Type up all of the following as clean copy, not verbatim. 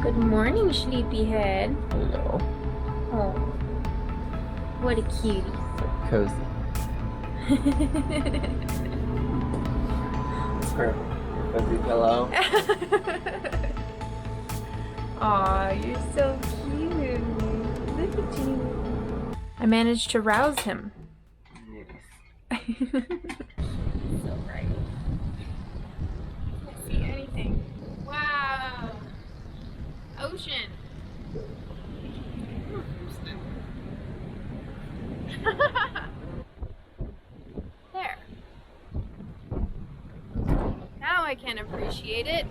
Good morning, sleepyhead. Hello. Oh, what a cutie. So cozy. It's perfect. Cozy pillow. Aw, you're so cute. Look at you. I managed to rouse him. Nice. So bright. Can't see anything. Wow. Ocean. There. Now I can appreciate it.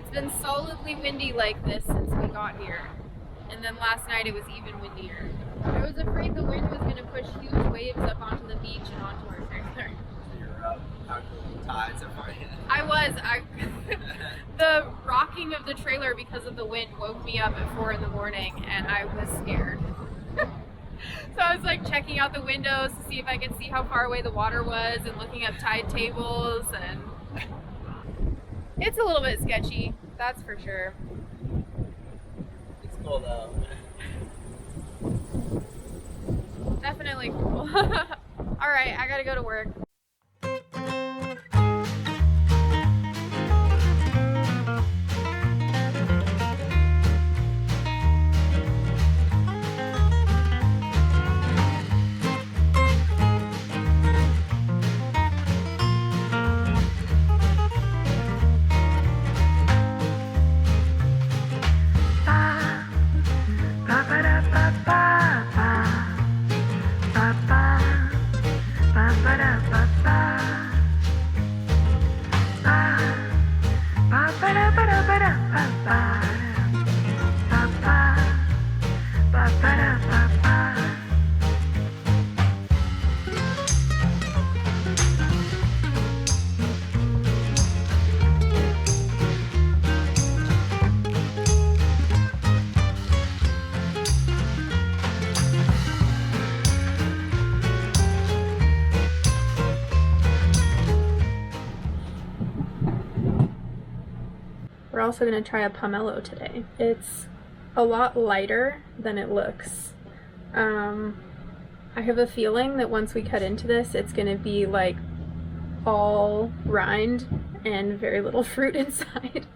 It's been solidly windy like this since we got here. And then last night it was even windier. I was afraid the wind was going to push huge waves up onto the beach and onto our trailer. You're up. Calculating tides are fine. I was. The rocking of the trailer because of the wind woke me up at 4 in the morning and I was scared. So I was like checking out the windows to see if I could see how far away the water was and looking up tide tables, and it's a little bit sketchy, that's for sure. It's cool though. Definitely cool. Alright, I gotta go to work. We're also going to try a pomelo today. It's a lot lighter than it looks. I have a feeling that once we cut into this, it's going to be like all rind and very little fruit inside.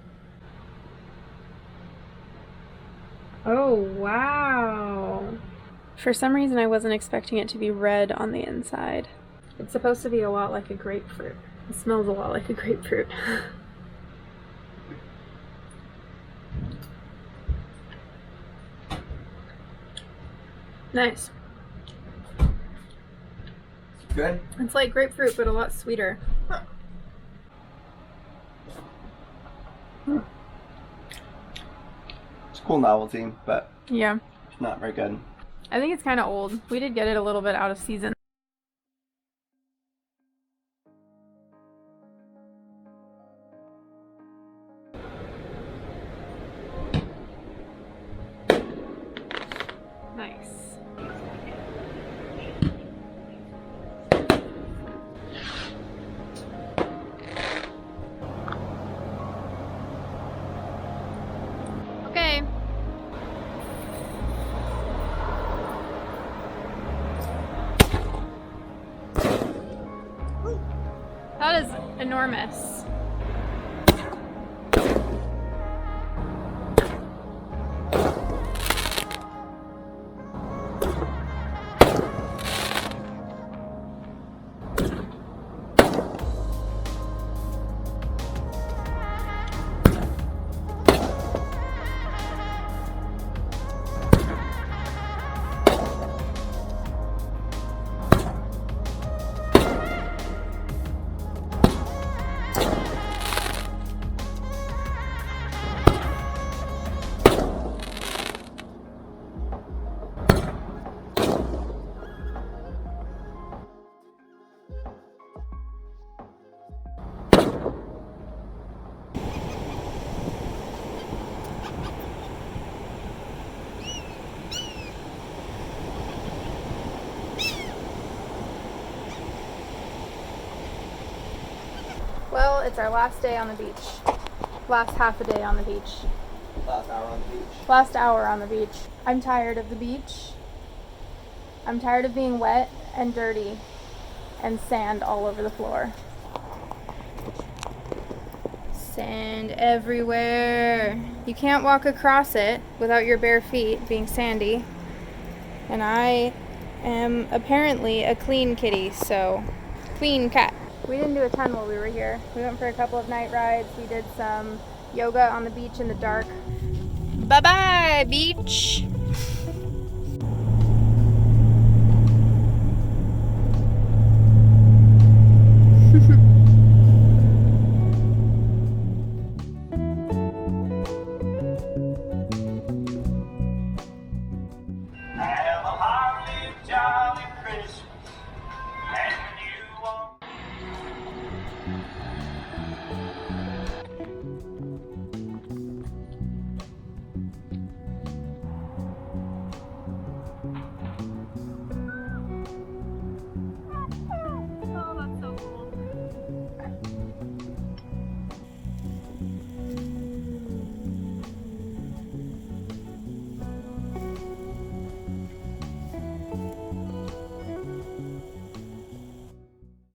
Oh, wow. For some reason, I wasn't expecting it to be red on the inside. It's supposed to be a lot like a grapefruit. It smells a lot like a grapefruit. Nice. Good? It's like grapefruit, but a lot sweeter. Huh. It's a cool novelty, but Yeah. not very good. I think it's kind of old. We did get it a little bit out of season. Nice. Okay. That is enormous. It's our last day on the beach. Last half a day on the beach. Last hour on the beach. Last hour on the beach. I'm tired of the beach. I'm tired of being wet and dirty and sand all over the floor. Sand everywhere. You can't walk across it without your bare feet being sandy. And I am apparently a clean kitty, so clean cat. We didn't do a ton while we were here. We went for a couple of night rides. We did some yoga on the beach in the dark. Bye-bye, beach. Have a holly jolly Christmas, and you won't.